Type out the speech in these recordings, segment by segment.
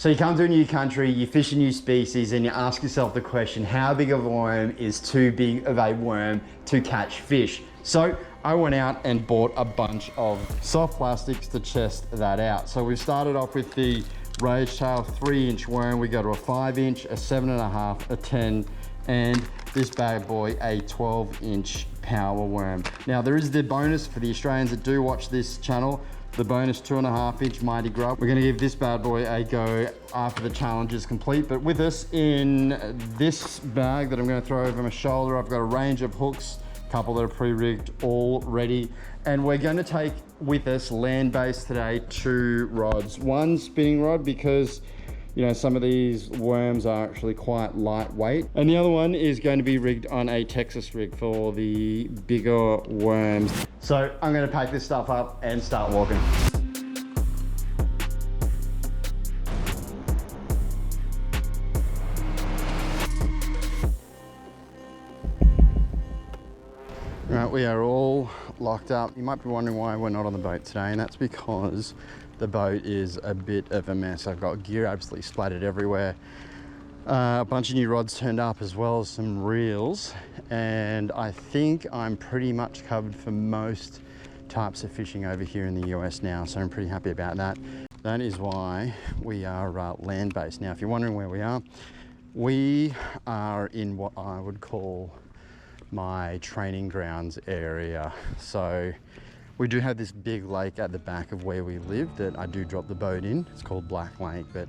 So you come to a new country, you fish a new species, and you ask yourself the question, how big of a worm is too big of a worm to catch fish? So I went out and bought a bunch of soft plastics to test that out. So we started off with the rage tail 3-inch worm. We go to a 5-inch, a 7.5, a 10, and this bad boy, a 12-inch power worm. Now there is the bonus for the Australians that do watch this channel, the bonus 2.5-inch mighty grub. We're gonna give this bad boy a go after the challenge is complete. But with us in this bag that I'm gonna throw over my shoulder, I've got a range of hooks, a couple that are pre-rigged, all ready. And we're gonna take with us land-based today 2 rods. One spinning rod because you know, some of these worms are actually quite lightweight. And the other one is going to be rigged on a Texas rig for the bigger worms. So I'm going to pack this stuff up and start walking. Right, we are all locked up. You might be wondering why we're not on the boat today, and that's because the boat is a bit of a mess. I've got gear absolutely splattered everywhere. A bunch of new rods turned up as well as some reels, and I think I'm pretty much covered for most types of fishing over here in the US now, so I'm pretty happy about that. That is why we are land-based. Now, if you're wondering where we are in what I would call my training grounds area. So we do have this big lake at the back of where we live that I do drop the boat in. It's called Black Lake, but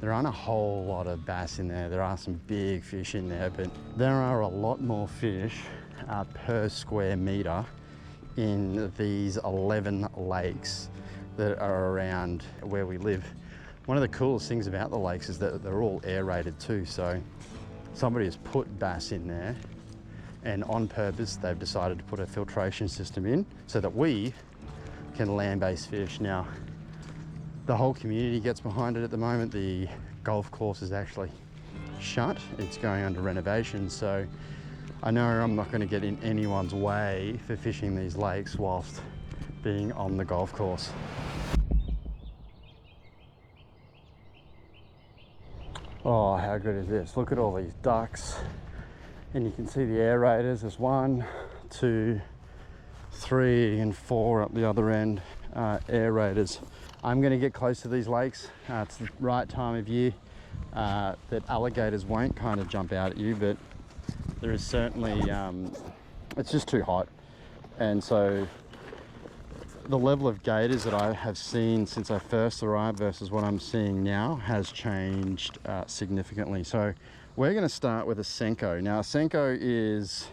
there aren't a whole lot of bass in there. There are some big fish in there, but there are a lot more fish per square meter in these 11 lakes that are around where we live. One of the coolest things about the lakes is that they're all aerated too. So somebody has put bass in there, and on purpose they've decided to put a filtration system in so that we can land-based fish. Now the whole community gets behind it at the moment. The golf course is actually shut, it's going under renovation, so I know I'm not going to get in anyone's way for fishing these lakes whilst being on the golf course. Oh, how good is this? Look at all these ducks. And you can see the aerators. There's 1, 2, 3, and 4 up the other end, aerators. I'm going to get close to these lakes. It's the right time of year that alligators won't kind of jump out at you, but there is certainly, it's just too hot. And so the level of gators that I have seen since I first arrived versus what I'm seeing now has changed significantly. So we're going to start with a senko. Now, a senko is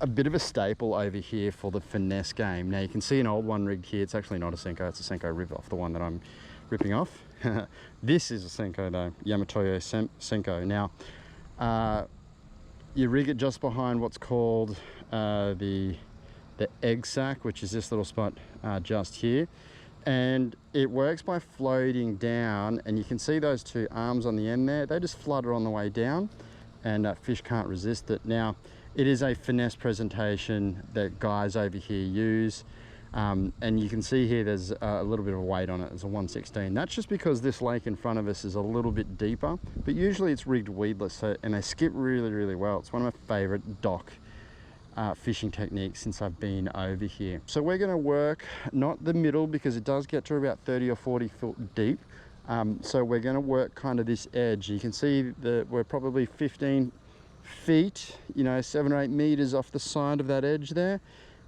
a bit of a staple over here for the finesse game. Now, you can see an old one rigged here. It's actually not a senko, it's a senko rip-off, the one that I'm ripping off. This is a senko though, Yamatoyo senko. Now, you rig it just behind what's called the egg sac, which is this little spot just here. And it works by floating down, and you can see those 2 arms on the end there. They just flutter on the way down, and fish can't resist it. Now, it is a finesse presentation that guys over here use, and you can see here there's a little bit of weight on it. It's a 116. That's just because this lake in front of us is a little bit deeper, but usually it's rigged weedless, so, and they skip really, really well. It's one of my favorite dock fishing techniques since I've been over here. So we're going to work not the middle because it does get to about 30 or 40 foot deep. So we're going to work kind of this edge. You can see that we're probably 15 feet, you know, 7 or 8 meters off the side of that edge there,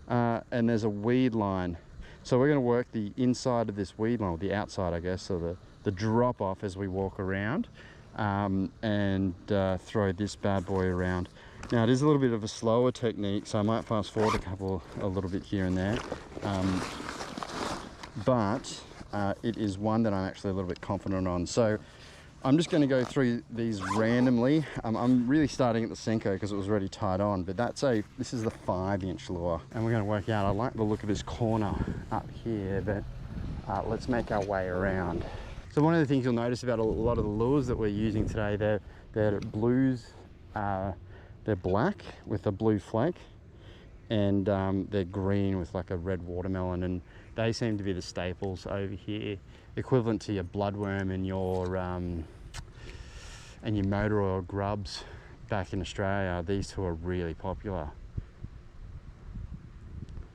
and there's a weed line. So we're going to work the inside of this weed line, or the outside, I guess, so the drop off as we walk around, and throw this bad boy around. Now, it is a little bit of a slower technique, so I might fast forward a little bit here and there, but it is one that I'm actually a little bit confident on. So I'm just going to go through these randomly. I'm really starting at the senko because it was already tied on, but this is the 5-inch lure, and we're going to work out. I like the look of this corner up here, but let's make our way around. So one of the things you'll notice about a lot of the lures that we're using today, they're blues. They're black with a blue flake, and they're green with like a red watermelon, and they seem to be the staples over here equivalent to your bloodworm and your motor oil grubs back in Australia. These two are really popular.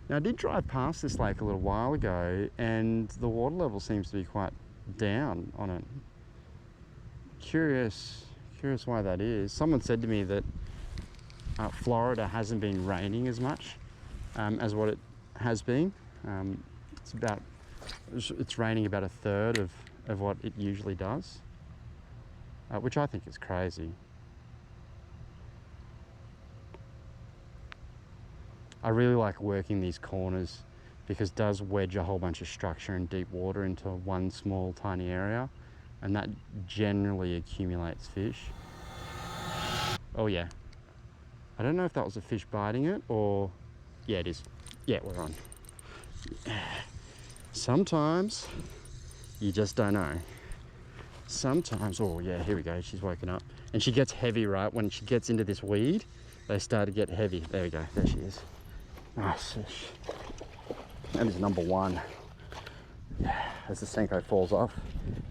Now I did drive past this lake a little while ago and the water level seems to be quite down on it. Curious why that is. Someone said to me that Florida hasn't been raining as much as what it has been. It's raining about a third of what it usually does, which I think is crazy. I really like working these corners because it does wedge a whole bunch of structure and deep water into one small tiny area, and that generally accumulates fish. Oh yeah. I don't know if that was a fish biting it or... Yeah, it is. Yeah, we're on. Sometimes you just don't know. Sometimes, oh yeah, here we go, she's woken up. And she gets heavy, right? When she gets into this weed, they start to get heavy. There we go, there she is. Nice fish. That is number one. Yeah, as the senko falls off,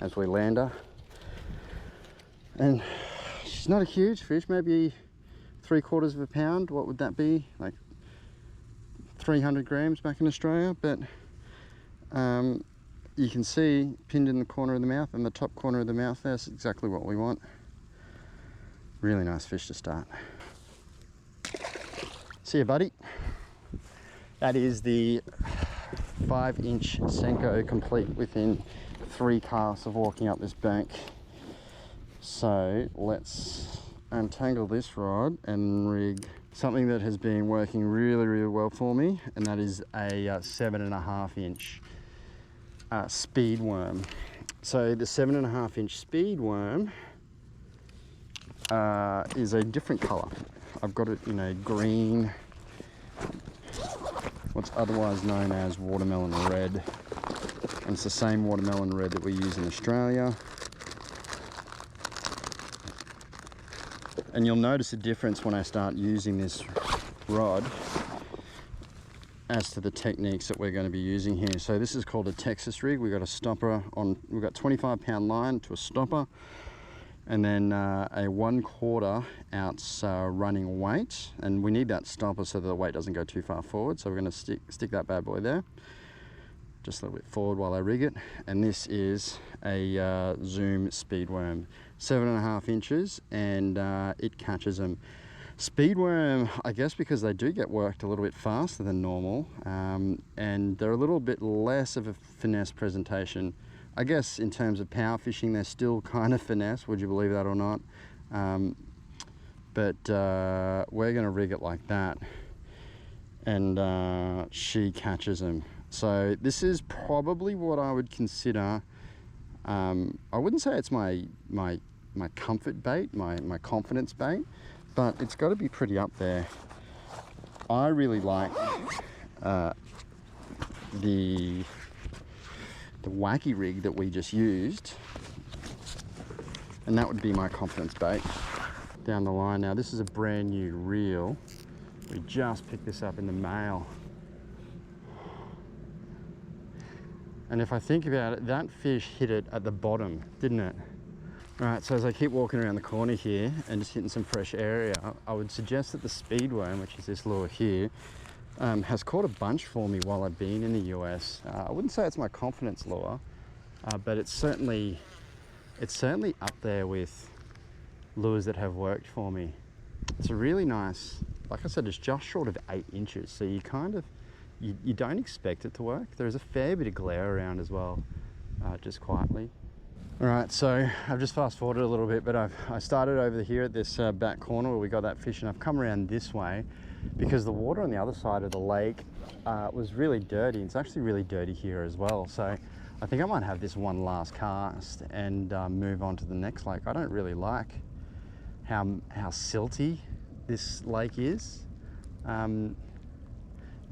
as we land her. And she's not a huge fish, maybe 3/4 of a pound. What would that be? Like 300 grams back in Australia. But you can see pinned in the corner of the mouth, and the top corner of the mouth, that's exactly what we want. Really nice fish to start. See you, buddy. That is the 5-inch senko complete within 3 casts of walking up this bank. So let's untangle this rod and rig something that has been working really well for me, and that is a 7.5-inch speed worm. So the 7.5-inch speed worm is a different color. I've got it in a green, what's otherwise known as watermelon red, and it's the same watermelon red that we use in Australia. And you'll notice a difference when I start using this rod as to the techniques that we're going to be using here. So this is called a Texas rig. We've got a stopper on, we've got 25-pound line to a stopper, and then a 1/4 ounce running weight, and we need that stopper so that the weight doesn't go too far forward. So we're going to stick that bad boy there, just a little bit forward while I rig it. And this is a Zoom speed worm, 7.5 inches, and it catches them. Speed worm, I guess because they do get worked a little bit faster than normal, and they're a little bit less of a finesse presentation. I guess in terms of power fishing, they're still kind of finesse, would you believe that or not? But we're going to rig it like that, and she catches them. So this is probably what I would consider, I wouldn't say it's my comfort bait, my confidence bait, but it's got to be pretty up there. I really like the wacky rig that we just used, and that would be my confidence bait down the line. Now this is a brand new reel. We just picked this up in the mail. And if I think about it, that fish hit it at the bottom, didn't it? All right, so as I keep walking around the corner here and just hitting some fresh area, I would suggest that the speed worm, which is this lure here, has caught a bunch for me while I've been in the US. I wouldn't say it's my confidence lure, but it's certainly up there with lures that have worked for me. It's a really nice, like I said, it's just short of 8 inches, so you kind of, you don't expect it to work. There's a fair bit of glare around as well, just quietly. All right, so I've just fast forwarded a little bit, but I started over here at this back corner where we got that fish, and I've come around this way because the water on the other side of the lake was really dirty. It's actually really dirty here as well. So I think I might have this one last cast and move on to the next lake. I don't really like how silty this lake is, and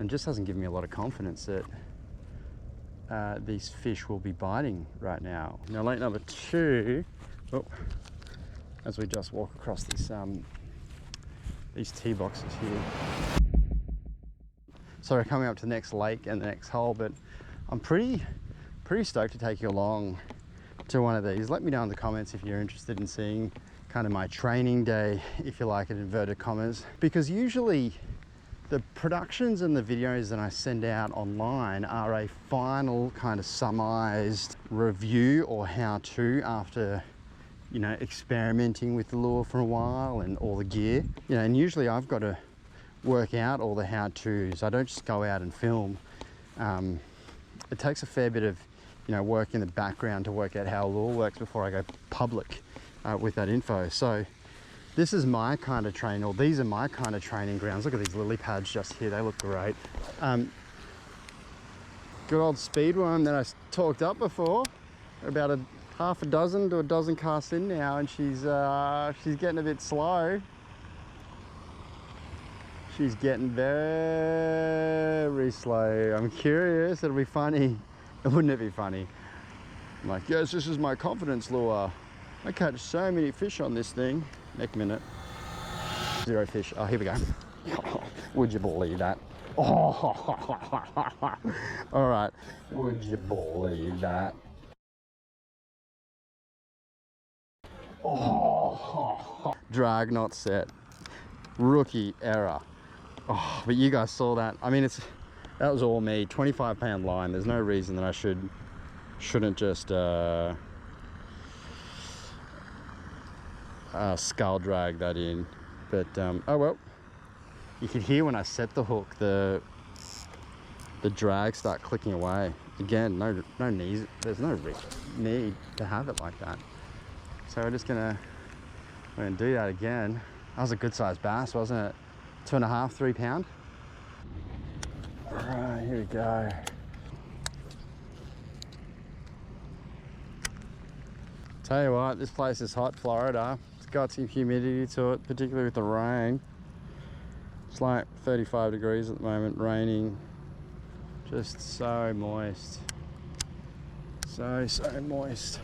just hasn't given me a lot of confidence that these fish will be biting right now. Now lake number 2, oh, as we just walk across this these tee boxes here. So we're coming up to the next lake and the next hole, but I'm pretty pretty stoked to take you along to one of these. Let me know in the comments if you're interested in seeing kind of my training day, if you like, in inverted commas, because usually the productions and the videos that I send out online are a final kind of summarized review or how-to after, you know, experimenting with the lure for a while and all the gear. You know, and usually I've got to work out all the how-tos. I don't just go out and film. It takes a fair bit of, you know, work in the background to work out how a lure works before I go public with that info. So this is my kind of training, or these are my kind of training grounds. Look at these lily pads just here, they look great. Good old speedworm that I talked up before, about a half a dozen to a dozen casts in now, and she's getting a bit slow. She's getting very slow. I'm curious, it'll be funny. Wouldn't it be funny? I'm like, yes, this is my confidence lure. I catch so many fish on this thing. Next minute, 0 fish. Oh, here we go. Would you believe that? Oh, all right. Would you believe that? Oh, drag not set. Rookie error. Oh, but you guys saw that. I mean, that was all me. 25-pound line. There's no reason that I shouldn't just skull drag that in, but oh well. You could hear when I set the hook the drag start clicking away. Again, no need. There's no need to have it like that. So we're gonna do that again. That was a good sized bass, wasn't it? 2.5, 3 pound. All right, here we go. Tell you what, this place is hot, Florida. It's got some humidity to it, particularly with the rain. It's like 35 degrees at the moment, raining. Just so moist. So moist.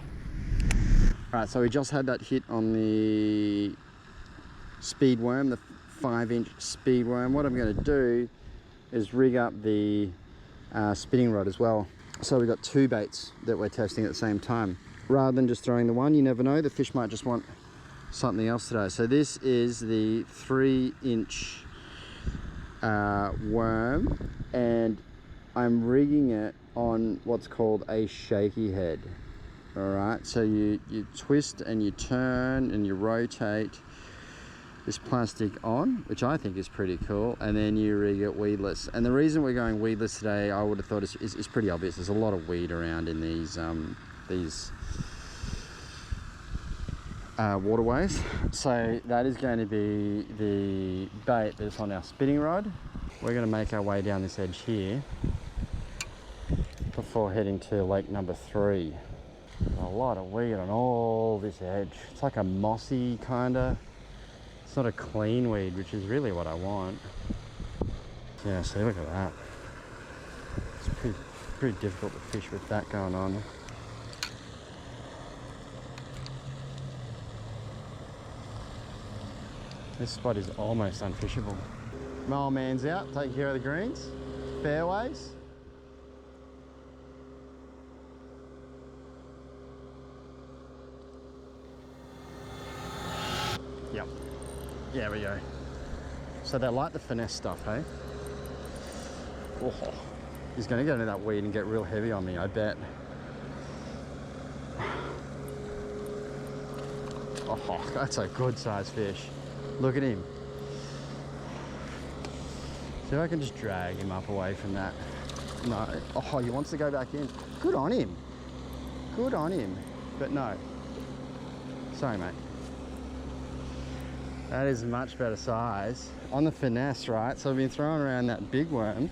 All right, so we just had that hit on the speedworm, the 5-inch speedworm. What I'm going to do is rig up the spinning rod as well. So we've got 2 baits that we're testing at the same time. Rather than just throwing the one, you never know, the fish might just want something else today. So this is the 3-inch worm, and I'm rigging it on what's called a shaky head. All right, so you twist and you turn and you rotate this plastic on, which I think is pretty cool, and then you rig it weedless. And the reason we're going weedless today, I would have thought is pretty obvious. There's a lot of weed around in these waterways. So that is going to be the bait that's on our spinning rod. We're going to make our way down this edge here before heading to lake number 3. A lot of weed on all this edge. It's like a mossy kinda. It's not a clean weed, which is really what I want. Yeah, see, look at that. It's pretty difficult to fish with that going on. This spot is almost unfishable. My old man's out, taking care of the greens, fairways. Yep, there we go. So they like the finesse stuff, hey? Oh, he's gonna get into that weed and get real heavy on me, I bet. Oh, that's a good sized fish. Look at him. See if I can just drag him up away from that. No. Oh, he wants to go back in. Good on him. Good on him. But no. Sorry, mate. That is much better size. On the finesse, right? So I've been throwing around that big worm.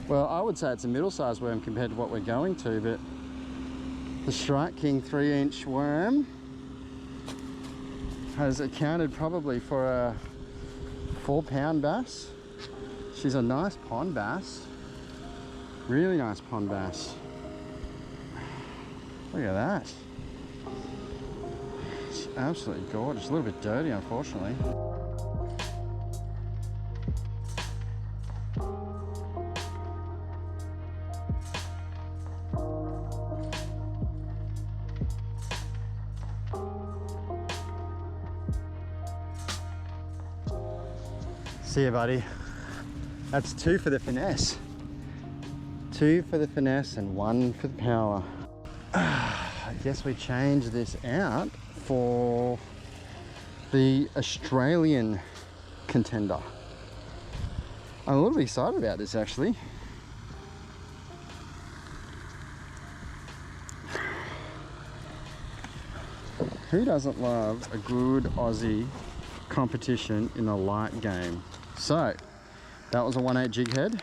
Well, I would say it's a middle-sized worm compared to what we're going to, but the Strike King 3-inch worm has accounted probably for a 4-pound bass. She's a nice pond bass. Really nice pond bass. Look at that. It's absolutely gorgeous. A little bit dirty, unfortunately. See ya, buddy. That's 2 for the finesse. 2 for the finesse and 1 for the power. I guess we change this out for the Australian contender. I'm a little bit excited about this actually. Who doesn't love a good Aussie competition in a light game? So that was a 1/8 jig head.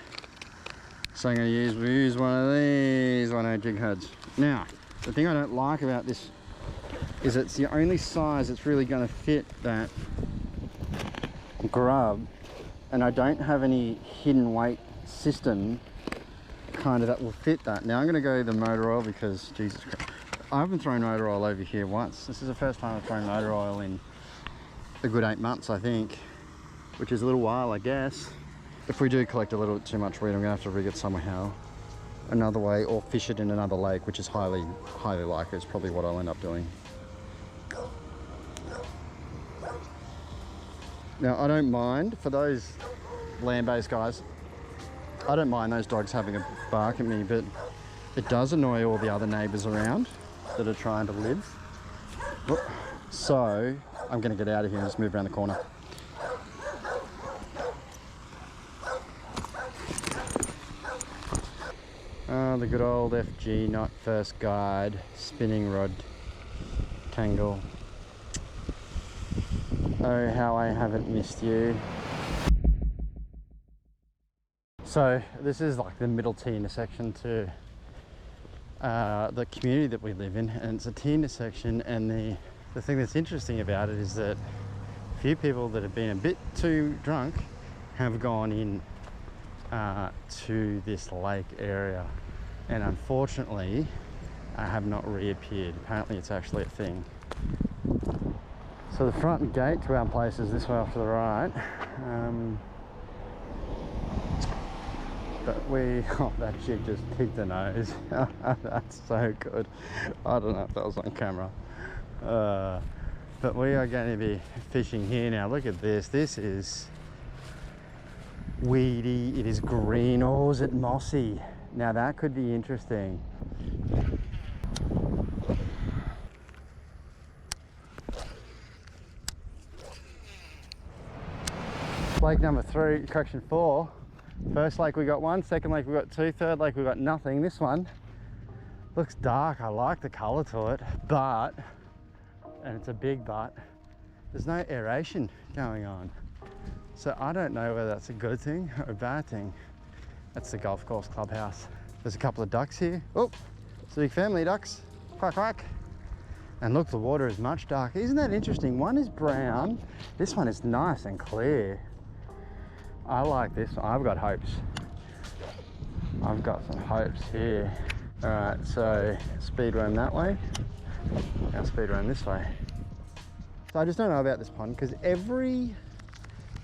So I'm going to use one of these 1/8 jig heads. Now, the thing I don't like about this is it's the only size that's really going to fit that grub, and I don't have any hidden weight system kind of that will fit that. Now I'm going to go the motor oil because Jesus Christ, I haven't thrown motor oil over here once. This is the first time I've thrown motor oil in a good 8 months, I think, which is a little while, I guess. If we do collect a little bit too much weed, I'm going to have to rig it somehow, another way, or fish it in another lake, which is highly likely. It's probably what I'll end up doing. Now, I don't mind, for those land-based guys, I don't mind those dogs having a bark at me, but it does annoy all the other neighbours around that are trying to live. So I'm going to get out of here and just move around the corner. The good old FG knot first guide spinning rod tangle. Oh, how I haven't missed you. So this is like the middle T intersection to the community that we live in, and it's a T intersection, and the thing that's interesting about it is that a few people that have been a bit too drunk have gone in to this lake area, and unfortunately have not reappeared. Apparently it's actually a thing. So the front gate to our place is this way off to the right. But oh, that chick just picked the nose. That's so good. I don't know if that was on camera. But we are going to be fishing here now. Look at this. This is weedy. It is green. Oh, is it mossy? Now that could be interesting. Lake number 3, correction 4. First lake we got 1, second lake we got 2, third lake we got nothing. This one looks dark. I like the colour to it, but, and it's a big but, there's no aeration going on. So I don't know whether that's a good thing or a bad thing. That's the golf course clubhouse. There's a couple of ducks here. Oh, it's a big family of ducks. Quack, quack. And look, the water is much darker. Isn't that interesting? One is brown. This one is nice and clear. I like this one. I've got hopes. I've got some hopes here. All right, so speed roam that way. Now speed roam this way. So I just don't know about this pond because every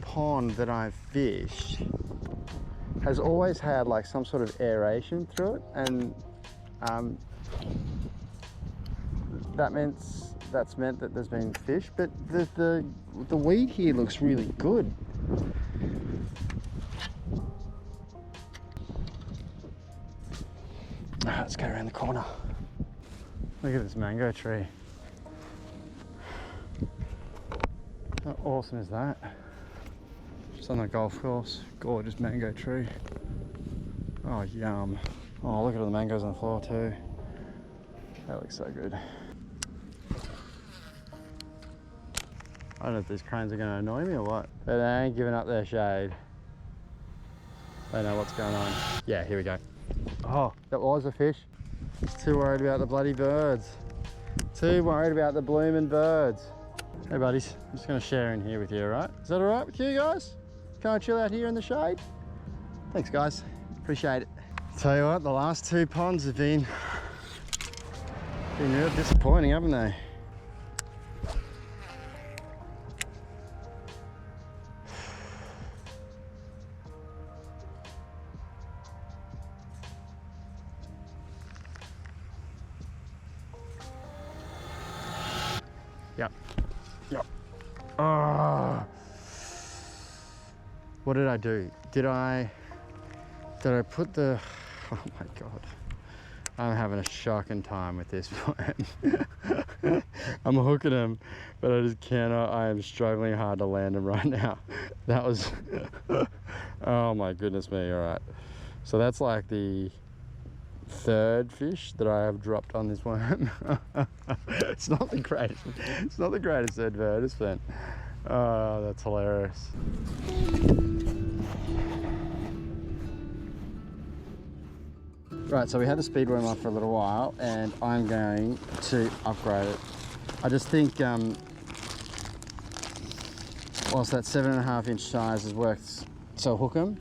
pond that I've fished has always had like some sort of aeration through it, and that's meant that there's been fish, but the weed here looks really good. Let's go around the corner. Look at this mango tree. How awesome is that? Just on the golf course, gorgeous mango tree. Oh, yum. Oh, look at all the mangoes on the floor too. That looks so good. I don't know if these cranes are going to annoy me or what, but they ain't giving up their shade. They know what's going on. Yeah, here we go. Oh, that was a fish. Too worried about the bloody birds. Too worried about the blooming birds. Hey buddies, I'm just going to share in here with you, alright? Is that alright with you guys? Can I chill out here in the shade? Thanks guys, appreciate it. Tell you what, the last 2 ponds have been real disappointing, haven't they? Yep. Oh. What did I do? Did I put the, oh my God. I'm having a shocking time with this one. I'm hooking him, but I just cannot. I am struggling hard to land him right now. That was, oh my goodness me. All right. So that's like the third fish that I have dropped on this worm. It's not the greatest. It's not the greatest advertisement. Oh, that's hilarious. Right, so we had the speed worm off for a little while, and I'm going to upgrade it. I just think, whilst that 7.5 inch size has worked so hook 'em,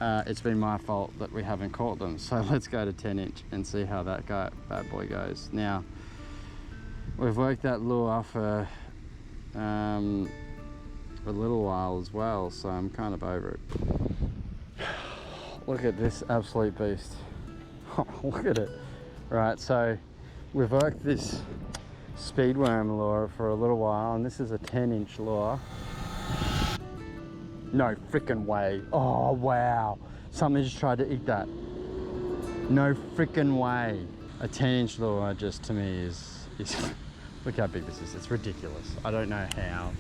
it's been my fault that we haven't caught them. So let's go to 10 inch and see how that bad boy goes. Now, we've worked that lure for a little while as well, so I'm kind of over it. Look at this absolute beast. Oh, look at it. Right, so we've worked this speed worm lure for a little while, and this is a 10 inch lure. No freaking way. Oh, wow. Something just tried to eat that. No freaking way. A 10 inch lure just to me is look how big this is. It's ridiculous. I don't know how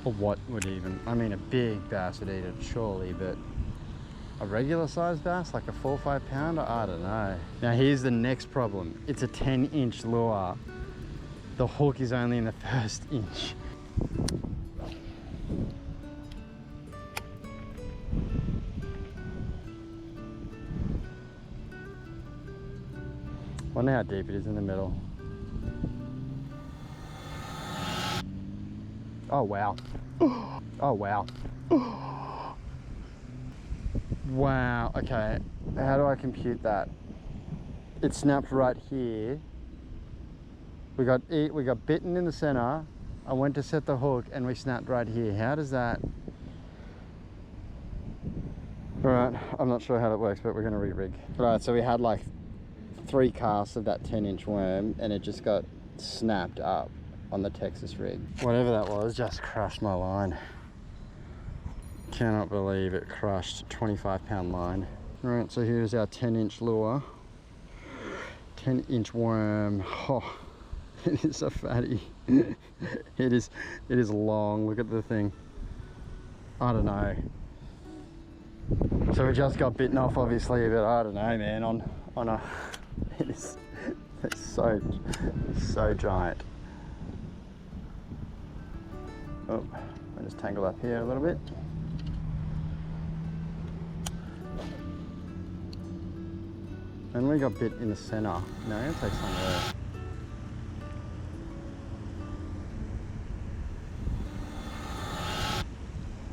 or what would even, I mean, a big bass would eat it surely, but a regular sized bass, like a 4 or 5 pounder, I don't know. Now here's the next problem. It's a 10 inch lure. The hook is only in the first inch. Wonder how deep it is in the middle. Oh wow. Oh wow. Wow, okay. How do I compute that? It snapped right here. We got bitten in the center. I went to set the hook and we snapped right here. How does that? All right, I'm not sure how that works, but we're gonna re-rig. All right, so we had like 3 casts of that 10 inch worm and it just got snapped up on the Texas rig. Whatever that was just crushed my line. Cannot believe it crushed 25 pound line. All right, so here's our 10 inch lure. 10 inch worm. Oh, it is a fatty. It is long. Look at the thing. I don't know. So we just got bitten off obviously, but I don't know, man, on a, it's so giant. Oh, I just tangled up here a little bit. And we got bit in the center. No, I'm gonna take some there.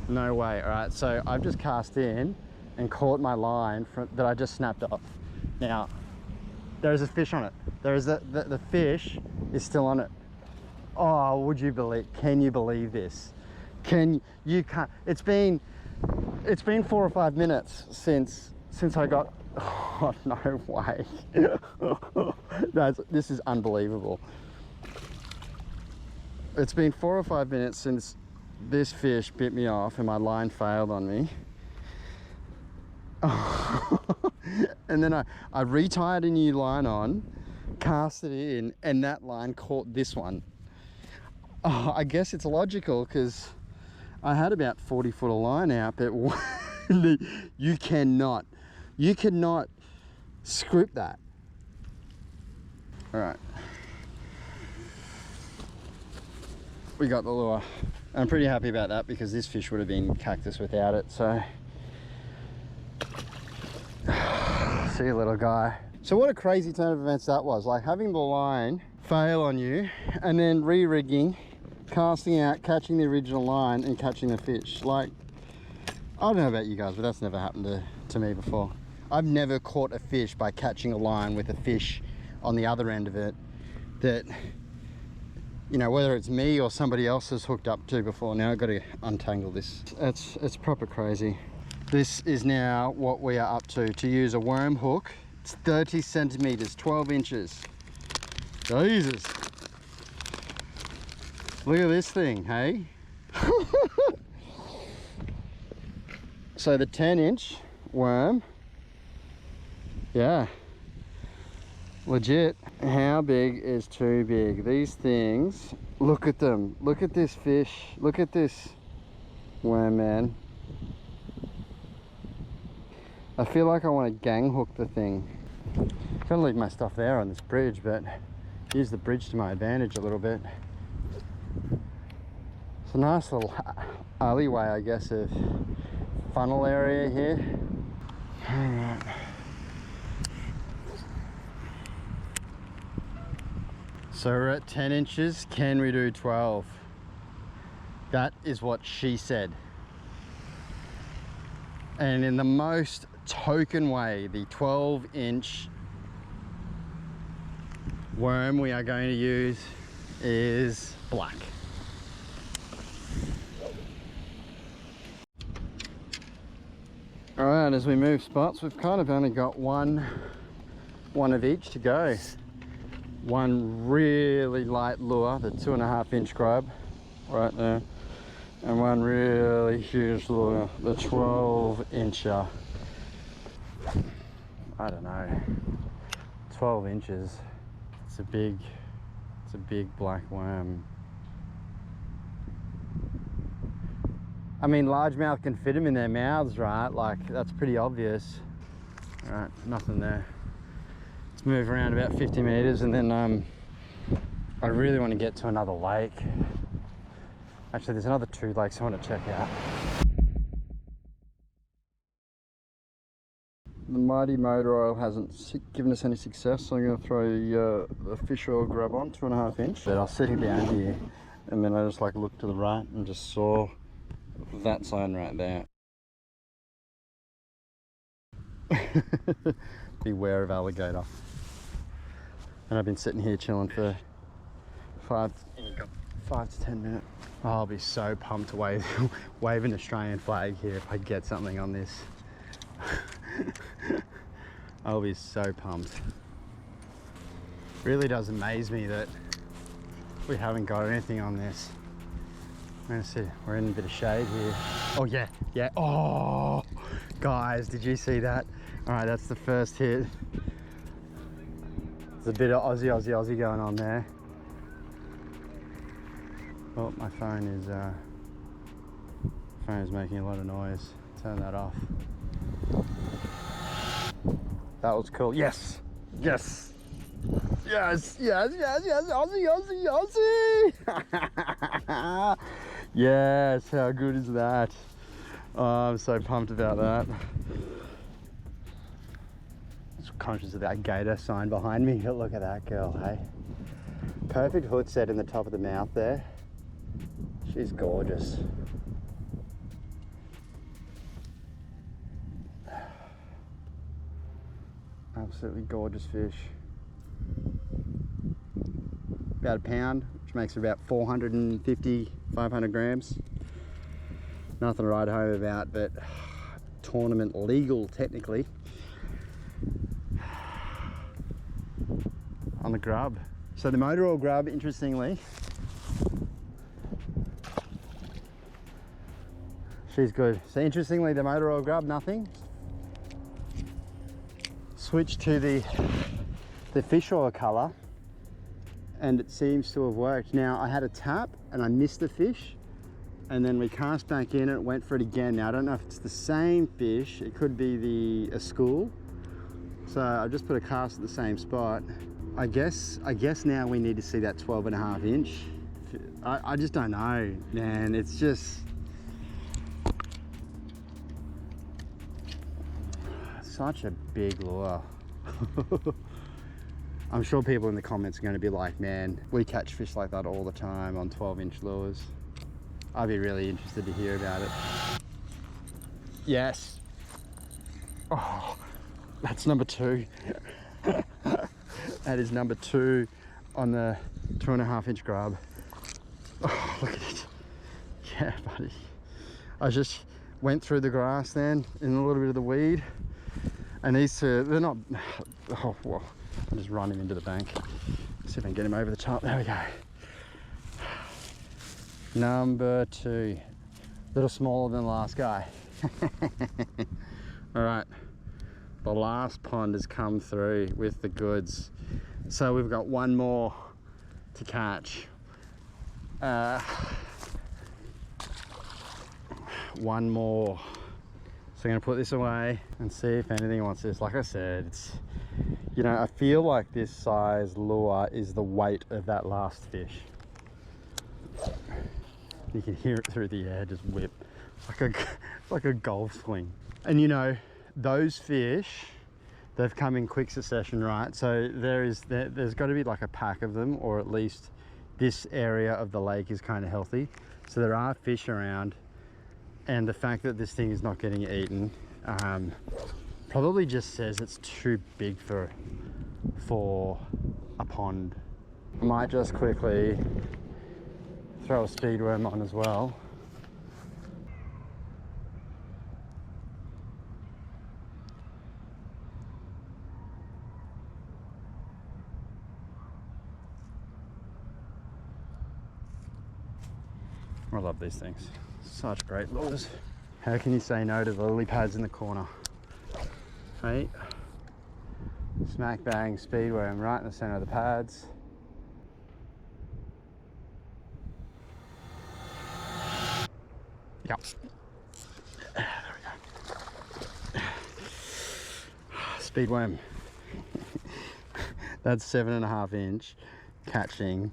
No way. All right, so I've just cast in and caught my line that I just snapped off. Now, there is a fish on it. There is the fish is still on it. Oh, would you believe? Can you believe this? You can't. It's been 4 or 5 minutes since I got. Oh, no way. This is unbelievable. It's been 4 or 5 minutes since this fish bit me off and my line failed on me. And then I retied a new line on, cast it in, and that line caught this one. Oh, I guess it's logical because I had about 40 foot of line out, but you cannot script that. All right, we got the lure. I'm pretty happy about that because this fish would have been cactus without it. So see you, little guy. So what a crazy turn of events that was, like having the line fail on you and then re-rigging, casting out, catching the original line and catching the fish. Like, I don't know about you guys, but that's never happened to me before. I've never caught a fish by catching a line with a fish on the other end of it that, you know, whether it's me or somebody else has hooked up to before. Now I've got to untangle this. It's proper crazy. This is now what we are up to use a worm hook. It's 30 centimeters, 12 inches. Jesus. Look at this thing, hey? So the 10-inch worm, yeah, legit. How big is too big? These things, look at them. Look at this fish. Look at this worm, man. I feel like I want to gang hook the thing. I'm gonna leave my stuff there on this bridge, but use the bridge to my advantage a little bit. It's a nice little alleyway, I guess, of funnel area here. All right. So we're at 10 inches. Can we do 12? That is what she said. And in the most token way, the 12-inch worm we are going to use is black. All right, as we move spots, we've kind of only got one of each to go. One really light lure, the 2.5-inch grub right there, and one really huge lure, the 12-incher. I don't know, 12 inches. It's a big black worm. I mean, largemouth can fit them in their mouths, right? Like, that's pretty obvious. All right, nothing there. Let's move around about 50 meters, and then I really want to get to another lake. Actually, there's another 2 lakes I want to check out. The mighty motor oil hasn't given us any success, so I'm going to throw the fish oil grub on, 2.5 inch. But I was sitting down here, and then I just like looked to the right and just saw that sign right there. Beware of alligator. And I've been sitting here chilling for 5 to 10 minutes. Oh, I'll be so pumped to wave an Australian flag here if I get something on this. I'll be so pumped. Really does amaze me that we haven't got anything on this. I'm gonna see, we're in a bit of shade here. Oh yeah, yeah. Oh, guys, did you see that? All right, that's the first hit. There's a bit of Aussie going on there. Oh, my phone is making a lot of noise. Turn that off. That was cool. Yes, yes, yes, yes, yes, yes. Aussie. Yes, how good is that? Oh, I'm so pumped about that. Just conscious of that gator sign behind me. Look at that girl, hey? Perfect hook set in the top of the mouth there. She's gorgeous. Absolutely gorgeous fish. About a pound, which makes it about 450, 500 grams. Nothing to write home about, but tournament legal technically. On the grub. So the motor oil grub, interestingly, she's good. So interestingly, the motor oil grub, nothing. Switch to the fish oil color, and it seems to have worked. Now I had a tap and I missed the fish, and then we cast back in and it went for it again. Now I don't know if it's the same fish, it could be a school. So I just put a cast at the same spot. I guess now we need to see that 12.5 inch. I just don't know, man. It's just such a big lure. I'm sure people in the comments are going to be like, man, we catch fish like that all the time on 12-inch lures. I'd be really interested to hear about it. Yes. Oh, that's number 2. That is number 2 on the 2.5-inch grub. Oh, look at it. Yeah, buddy. I just went through the grass then in a little bit of the weed. And these two, they're not, oh, well, I'll just run him into the bank. See if I can get him over the top. There we go. Number 2. A little smaller than the last guy. All right, the last pond has come through with the goods. So we've got one more to catch. One more. So I'm gonna put this away and see if anything wants this. Like I said, it's, you know, I feel like this size lure is the weight of that last fish. You can hear it through the air just whip like a golf swing. And you know, those fish, they've come in quick succession, right? So there's got to be like a pack of them, or at least this area of the lake is kind of healthy. So there are fish around, and the fact that this thing is not getting eaten probably just says it's too big for a pond. I might just quickly throw a speedworm on as well. I love these things. Such great lures. How can you say no to the lily pads in the corner? Hey, smack bang speedworm right in the center of the pads. Yep. There we go. Speedworm. That's 7.5 inch catching.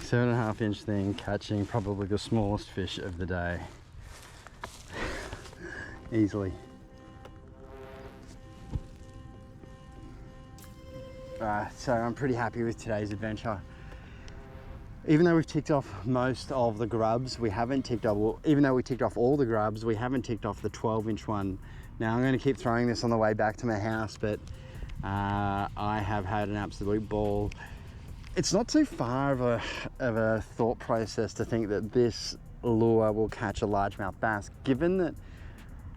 7.5 inch thing catching probably the smallest fish of the day. Easily. So I'm pretty happy with today's adventure. Even though we've ticked off most of the grubs, we haven't ticked off, well, even though we ticked off all the grubs, we haven't ticked off the 12-inch one. Now I'm going to keep throwing this on the way back to my house, but I have had an absolute ball. It's not too far of a thought process to think that this lure will catch a largemouth bass, given that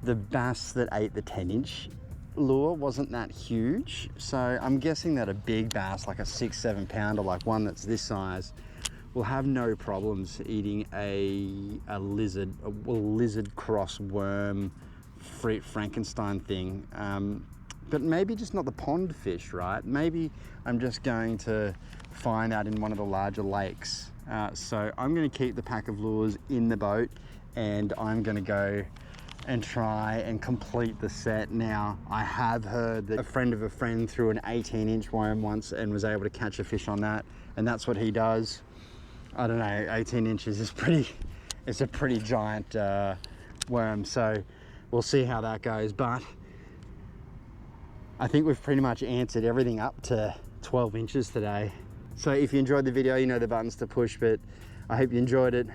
the bass that ate the 10-inch lure wasn't that huge. So I'm guessing that a big bass, like a 6-7 pounder, like one that's this size, will have no problems eating a lizard cross worm Frankenstein thing. But maybe just not the pond fish, right? Maybe I'm just going to find out in one of the larger lakes. So I'm going to keep the pack of lures in the boat, and I'm going to go and try and complete the set. Now, I have heard that a friend of a friend threw an 18-inch worm once and was able to catch a fish on that, and that's what he does. I don't know, 18 inches is it's a pretty giant worm, so we'll see how that goes. But I think we've pretty much answered everything up to 12 inches today. So if you enjoyed the video, you know the buttons to push, but I hope you enjoyed it.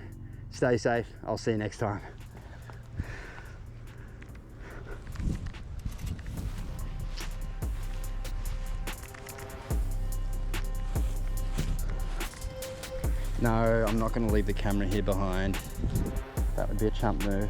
Stay safe. I'll see you next time. No, I'm not going to leave the camera here behind. That would be a chump move.